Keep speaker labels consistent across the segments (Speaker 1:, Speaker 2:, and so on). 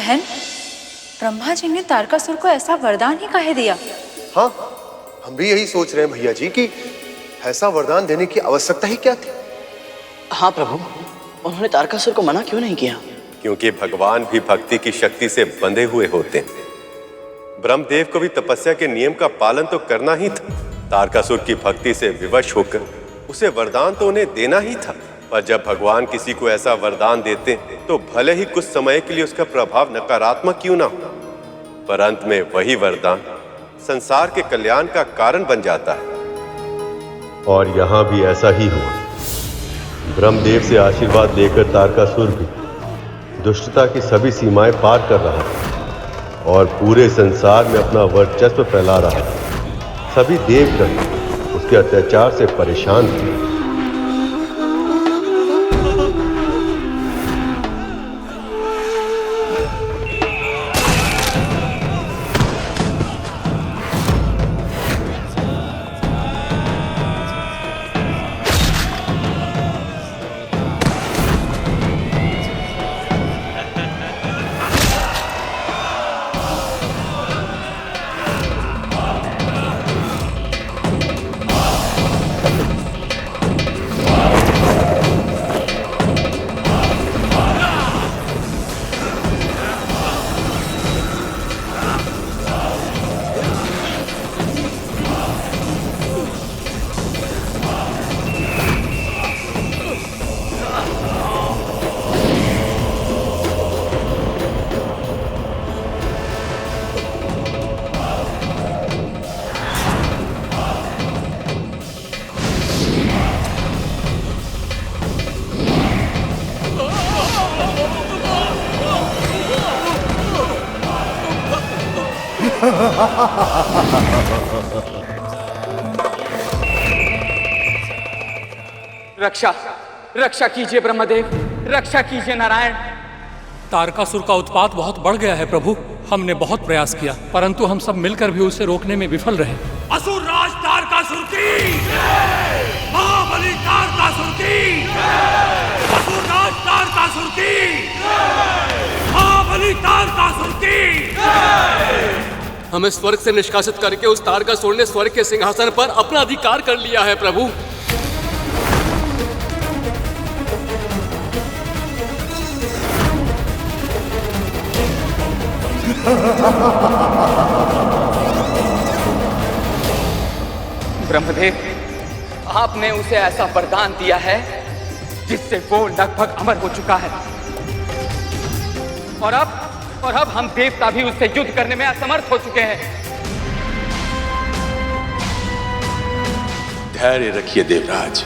Speaker 1: बहन, ब्रह्मा जी ने तारकासुर को ऐसा वरदान ही काहे दिया?
Speaker 2: हाँ, हम भी यही सोच रहे हैं भैया जी कि ऐसा वरदान देने की आवश्यकता ही क्या थी।
Speaker 3: हाँ प्रभु, उन्होंने तारकासुर को मना क्यों नहीं किया?
Speaker 4: क्योंकि भगवान भी भक्ति की शक्ति से बंधे हुए होते हैं। ब्रह्मदेव को भी तपस्या के नियम का पालन तो करना ही था। तारकासुर की भक्ति से विवश होकर उसे वरदान तो उन्हें देना ही था। पर जब भगवान किसी को ऐसा वरदान देते तो भले ही कुछ समय के लिए उसका प्रभाव नकारात्मक क्यों ना हो, पर अंत में वही वरदान संसार के कल्याण का कारण बन जाता है।
Speaker 5: और यहां भी ऐसा ही हुआ। ब्रह्मदेव से आशीर्वाद लेकर तारकासुर भी दुष्टता की सभी सीमाएं पार कर रहा था और पूरे संसार में अपना वर्चस्व फैला रहा था। सभी देवगण उसके अत्याचार से परेशान थे।
Speaker 6: रक्षा रक्षा कीजिए ब्रह्मदेव, रक्षा कीजिए नारायण।
Speaker 7: तारकासुर का उत्पात बहुत बढ़ गया है प्रभु। हमने बहुत प्रयास किया परंतु हम सब मिलकर भी उसे रोकने में विफल रहे।
Speaker 8: असुर राज तारकासुर की, महाबली तारकासुर की, असुर राज तारकासुर की, महाबली तारकासुर की।
Speaker 9: हमें स्वर्ग से निष्कासित करके उस तारकासुर ने स्वर्ग के सिंहासन पर अपना अधिकार कर लिया है प्रभु।
Speaker 6: ब्रह्मदेव, आपने उसे ऐसा वरदान दिया है जिससे वो लगभग अमर हो चुका है और अब हम देवता भी उससे युद्ध करने में असमर्थ हो चुके हैं।
Speaker 10: धैर्य रखिए देवराज,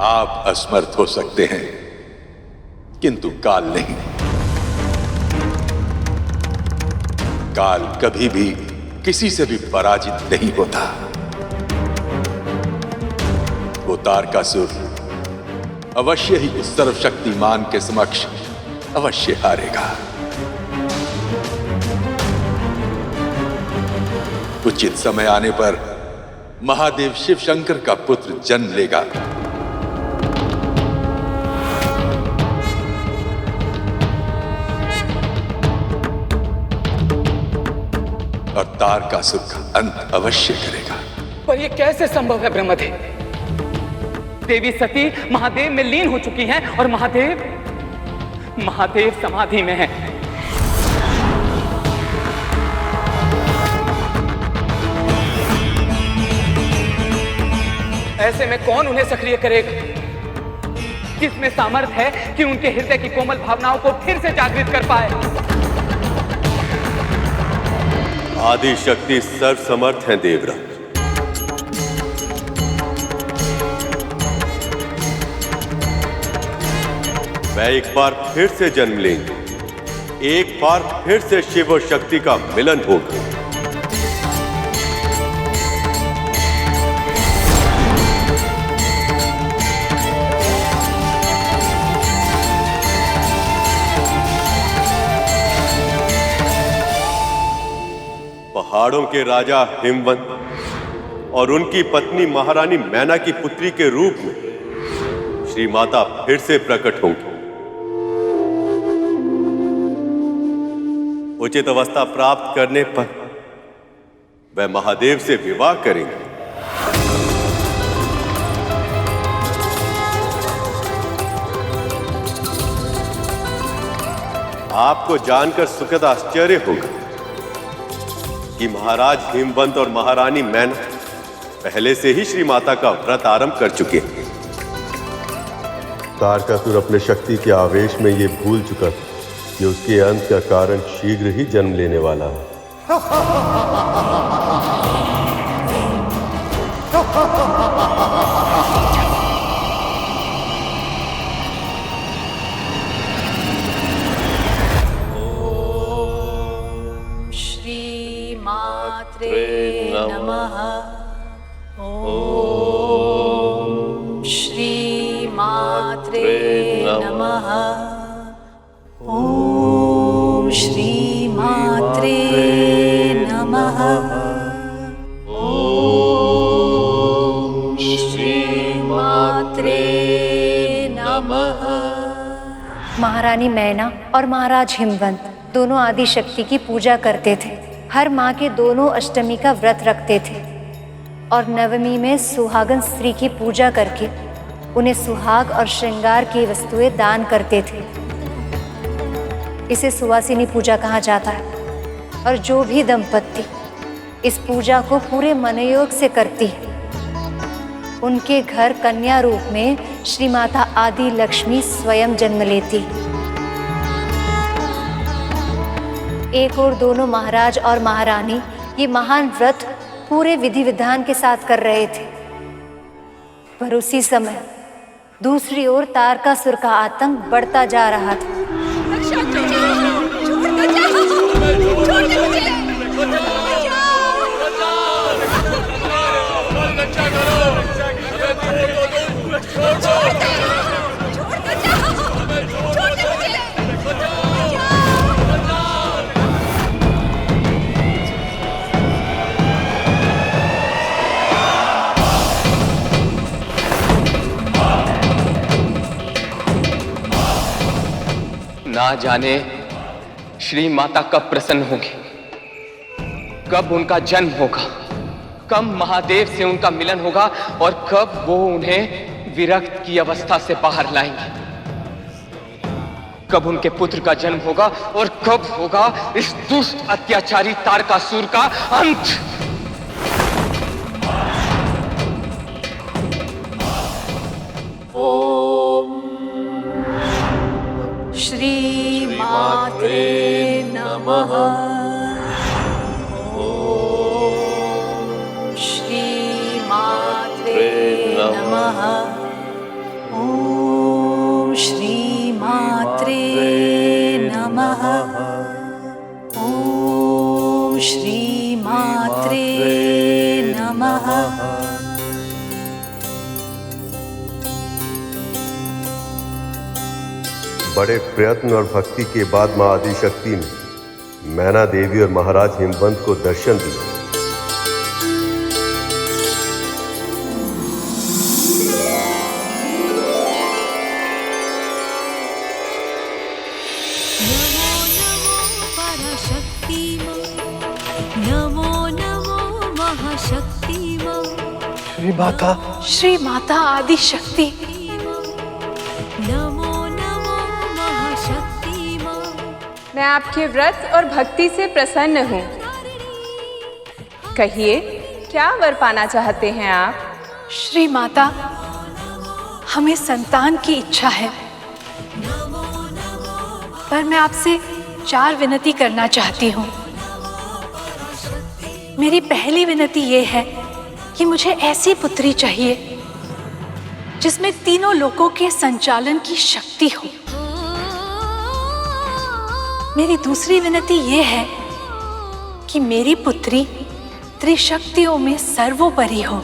Speaker 10: आप असमर्थ हो सकते हैं किंतु काल नहीं। काल कभी भी किसी से भी पराजित नहीं होता। वो तारकासुर अवश्य ही उस सर्वशक्तिमान के समक्ष अवश्य हारेगा। उचित समय आने पर महादेव शिव शंकर का पुत्र जन्म लेगा। और तारकासुर का अंत अवश्य करेगा।
Speaker 6: पर यह कैसे संभव है ब्रह्मदेव? देवी सती महादेव में लीन हो चुकी हैं और महादेव समाधि में है। ऐसे में कौन उन्हें सक्रिय करेगा? किसमें सामर्थ्य है कि उनके हृदय की कोमल भावनाओं को फिर से जागृत कर पाए?
Speaker 4: आदि शक्ति सर्वसमर्थ है देवराज। वह एक बार फिर से जन्म लेंगे, एक बार फिर से शिव और शक्ति का मिलन होगा। पहाड़ों के राजा हिमवंत और उनकी पत्नी महारानी मैना की पुत्री के रूप में श्री माता फिर से प्रकट होंगी। उचित अवस्था प्राप्त करने पर वह महादेव से विवाह करेंगे। आपको जानकर सुखद आश्चर्य होगा कि महाराज हिमवंत और महारानी मैना पहले से ही श्री माता का व्रत आरंभ कर चुके हैं।
Speaker 5: तारकासुर अपने शक्ति के आवेश में ये भूल चुका था कि उसके अंत का कारण शीघ्र ही जन्म लेने वाला है।
Speaker 1: श्री मात्रे नमः। ओम श्री मात्रे नमः। ओम श्री मात्रे नमः। ओम श्री मात्रे नमः।
Speaker 11: महारानी मैना और महाराज हिमवंत दोनों आदि शक्ति की पूजा करते थे। हर माह के दोनों अष्टमी का व्रत रखते थे और नवमी में सुहागन स्त्री की पूजा करके उन्हें सुहाग और श्रृंगार की वस्तुएं दान करते थे। इसे सुवासिनी पूजा कहा जाता है और जो भी दंपत्ति इस पूजा को पूरे मनोयोग से करती है उनके घर कन्या रूप में श्री माता आदि लक्ष्मी स्वयं जन्म लेती। एक और दोनों महाराज और महारानी ये महान व्रत पूरे विधि विधान के साथ कर रहे थे, पर उसी समय दूसरी ओर तारकासुर का आतंक बढ़ता जा रहा था।
Speaker 6: ना जाने श्री माता कब प्रसन्न होगी, कब उनका जन्म होगा, कब महादेव से उनका मिलन होगा और कब वो उन्हें विरक्त की अवस्था से बाहर लाएंगे। कब उनके पुत्र का जन्म होगा और कब होगा इस दुष्ट अत्याचारी तारकासुर का अंत।
Speaker 1: श्री मात्रे नमः। ओम श्री मात्रे नमः। ओम श्री मात्रे नमः। ओम श्री मात्रे नमः।
Speaker 5: बड़े प्रयत्न और भक्ति के बाद मां आदिशक्ति ने मैना देवी और महाराज हिमवंत को दर्शन दिया।
Speaker 2: श्री माता,
Speaker 1: श्री माता आदि शक्ति,
Speaker 12: मैं आपके व्रत और भक्ति से प्रसन्न हूँ। कहिए, क्या वर पाना चाहते हैं आप?
Speaker 1: श्री माता, हमें संतान की इच्छा है, पर मैं आपसे 4 विनती करना चाहती हूँ। मेरी पहली विनती ये है कि मुझे ऐसी पुत्री चाहिए जिसमें तीनों लोकों के संचालन की शक्ति हो। मेरी दूसरी विनती ये है कि मेरी पुत्री त्रिशक्तियों में सर्वोपरि हो।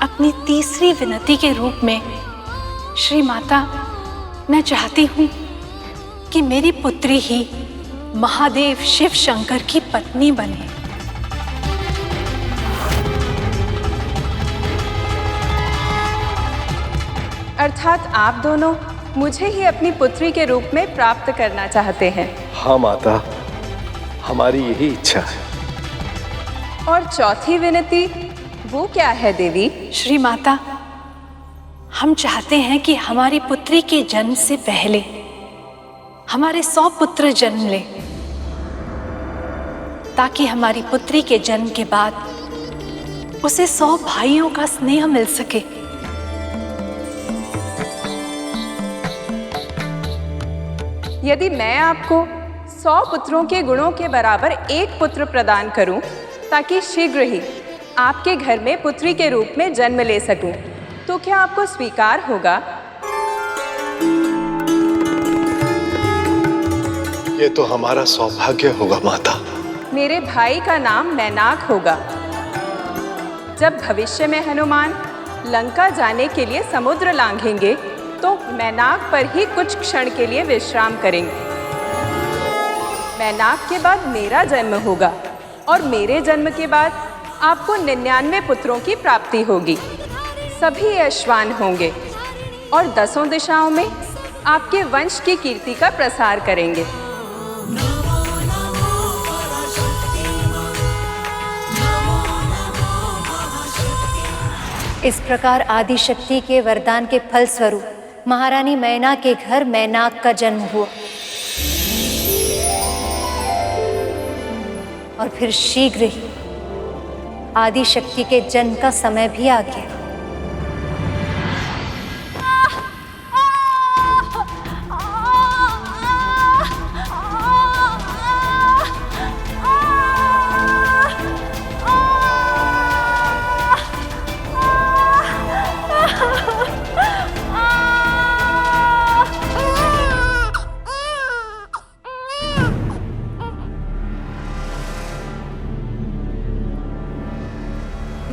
Speaker 1: अपनी तीसरी विनती के रूप में श्री माता, मैं चाहती हूँ कि मेरी पुत्री ही महादेव शिव शंकर की पत्नी बने।
Speaker 12: अर्थात आप दोनों मुझे ही अपनी पुत्री के रूप में प्राप्त करना चाहते हैं।
Speaker 2: हाँ माता, हमारी यही इच्छा है।
Speaker 12: और चौथी विनती वो क्या है देवी?
Speaker 1: श्री माता, हम चाहते हैं कि हमारी पुत्री के जन्म से पहले हमारे 100 पुत्र जन्म ले, ताकि हमारी पुत्री के जन्म के बाद उसे 100 भाइयों का स्नेह मिल सके।
Speaker 12: यदि मैं आपको 100 पुत्रों के गुणों के बराबर एक पुत्र प्रदान करूं, ताकि शीघ्र ही आपके घर में पुत्री के रूप में जन्म ले सकूं, तो क्या आपको स्वीकार होगा?
Speaker 2: ये तो हमारा सौभाग्य होगा माता।
Speaker 12: मेरे भाई का नाम मैनाक होगा। जब भविष्य में हनुमान लंका जाने के लिए समुद्र लांघेंगे, तो मैनाक पर ही कुछ क्षण के लिए विश्राम करेंगे। मैनाक के बाद मेरा जन्म होगा और मेरे जन्म के बाद आपको 99 पुत्रों की प्राप्ति होगी। सभी अश्वान होंगे और 10 दिशाओं में आपके वंश की कीर्ति का प्रसार करेंगे।
Speaker 11: इस प्रकार आदिशक्ति के वरदान के फल स्वरूप महारानी मैना के घर मैनाक का जन्म हुआ और फिर शीघ्र ही आदिशक्ति के जन्म का समय भी आ गया।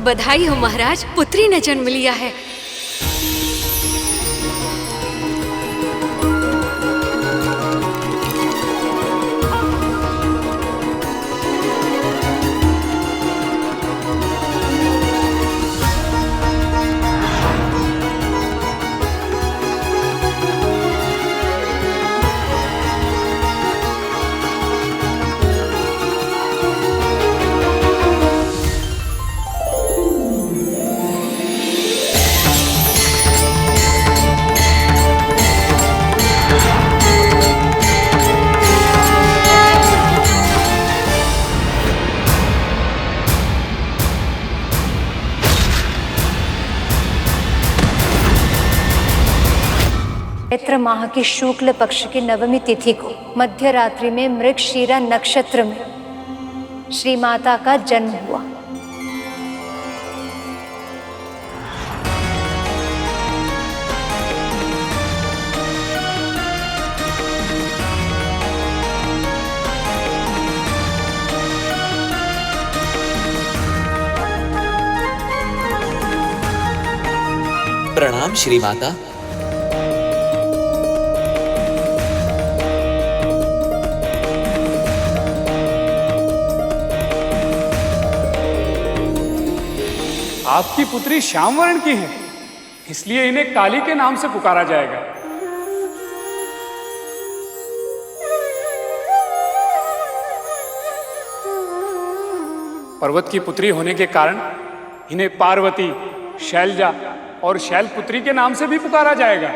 Speaker 13: बधाई हो महाराज, पुत्री ने जन्म लिया है। चैत्र माह की शुक्ल पक्ष की नवमी तिथि को मध्य रात्रि में मृगशिरा नक्षत्र में श्री माता का जन्म हुआ।
Speaker 14: प्रणाम श्री माता।
Speaker 7: आपकी पुत्री श्याम वर्ण की है, इसलिए इन्हें काली के नाम से पुकारा जाएगा। पर्वत की पुत्री होने के कारण इन्हें पार्वती, शैलजा और शैलपुत्री के नाम से भी पुकारा जाएगा।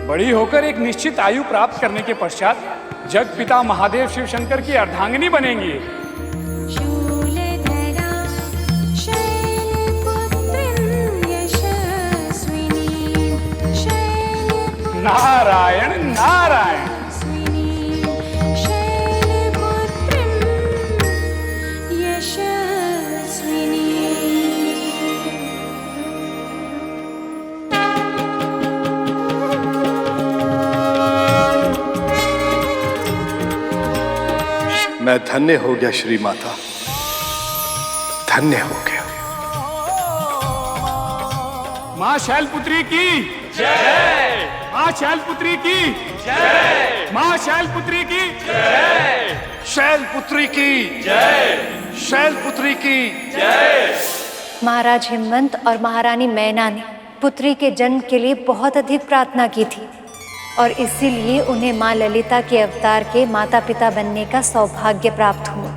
Speaker 7: बड़ी होकर एक निश्चित आयु प्राप्त करने के पश्चात जग पिता महादेव शिव शंकर की अर्धांगिनी बनेंगी। नारायण नारायण।
Speaker 2: मैं धन्य हो गया श्री माता, धन्य हो गया।
Speaker 7: माँ शैलपुत्री की जय, माँ शैलपुत्री की जय, माँ शैलपुत्री की जय,
Speaker 2: शैलपुत्री की जय, शैलपुत्री की जय।
Speaker 11: महाराज हिमवंत और महारानी मैना ने पुत्री के जन्म के लिए बहुत अधिक प्रार्थना की थी और इसीलिए उन्हें माँ ललिता के अवतार के माता पिता बनने का सौभाग्य प्राप्त हुआ।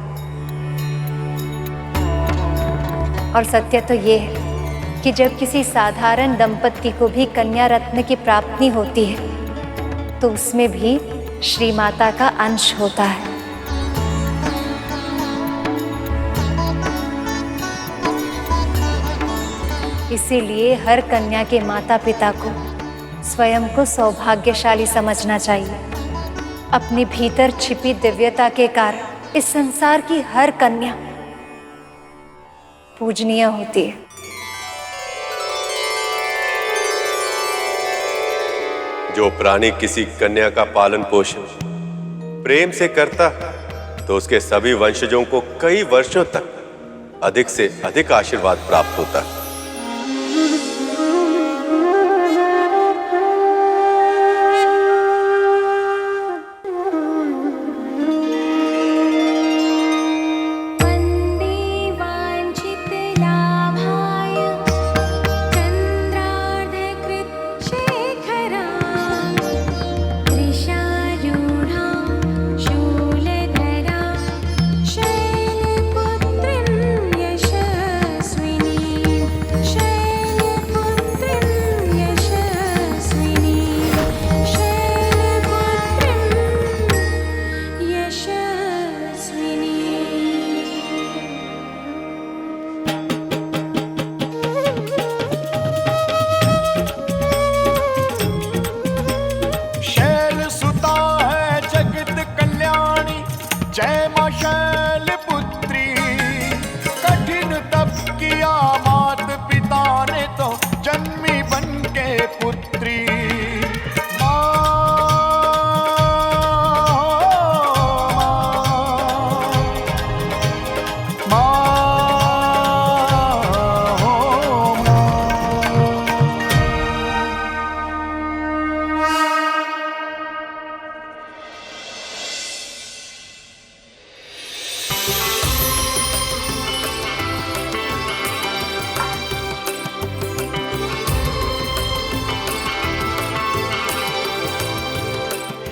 Speaker 11: और सत्य तो ये है कि जब किसी साधारण दंपत्ति को भी कन्या रत्न की प्राप्ति होती है तो उसमें भी श्री माता का अंश होता है। इसीलिए हर कन्या के माता पिता को स्वयं को सौभाग्यशाली समझना चाहिए। अपने भीतर छिपी दिव्यता के कारण इस संसार की हर कन्या पूजनीय होती है।
Speaker 4: जो प्राणी किसी कन्या का पालन पोषण प्रेम से करता तो उसके सभी वंशजों को कई वर्षों तक अधिक से अधिक आशीर्वाद प्राप्त होता है।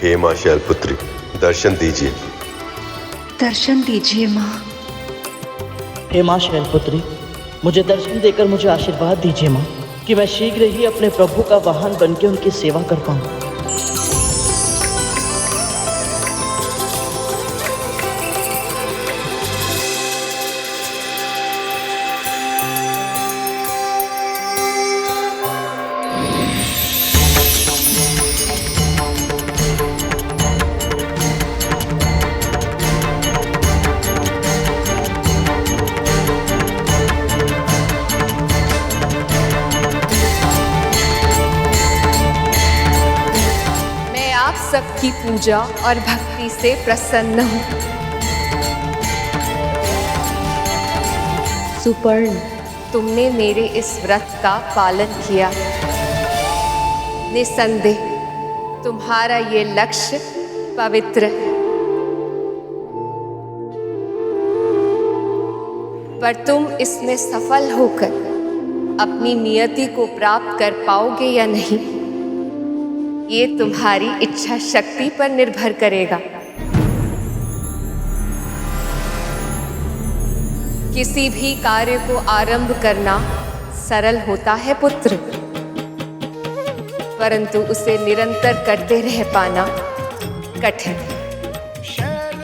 Speaker 5: हे मां शैलपुत्री, दर्शन दीजिए।
Speaker 13: दर्शन दीजिए माँ।
Speaker 3: हे माँ शैलपुत्री, मुझे दर्शन देकर मुझे आशीर्वाद दीजिए माँ कि मैं शीघ्र ही अपने प्रभु का वाहन बनकर उनकी सेवा कर पाऊँ।
Speaker 12: सबकी पूजा और भक्ति से प्रसन्न हूँ। सुपर्ण, तुमने मेरे इस व्रत का पालन किया। निसंदेह तुम्हारा ये लक्ष्य पवित्र है, पर तुम इसमें सफल होकर अपनी नियति को प्राप्त कर पाओगे या नहीं, ये तुम्हारी इच्छा शक्ति पर निर्भर करेगा। किसी भी कार्य को आरंभ करना सरल होता है पुत्र, परंतु उसे निरंतर करते रह पाना कठिन।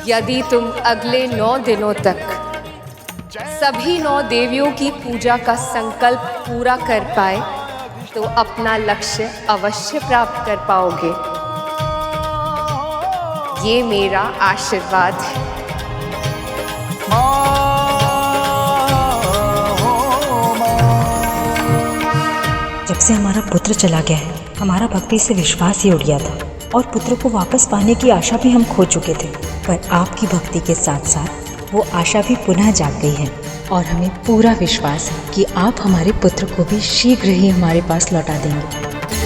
Speaker 12: यदि तुम अगले 9 दिनों तक सभी 9 देवियों की पूजा का संकल्प पूरा कर पाए तो अपना लक्ष्य अवश्य प्राप्त कर पाओगे। ये मेरा आशीर्वाद है।
Speaker 15: जब से हमारा पुत्र चला गया है, हमारा भक्ति से विश्वास ही उड़ गया था और पुत्र को वापस पाने की आशा भी हम खो चुके थे। पर आपकी भक्ति के साथ साथ वो आशा भी पुनः जाग गई है और हमें पूरा विश्वास है कि आप हमारे पुत्र को भी शीघ्र ही हमारे पास लौटा देंगे।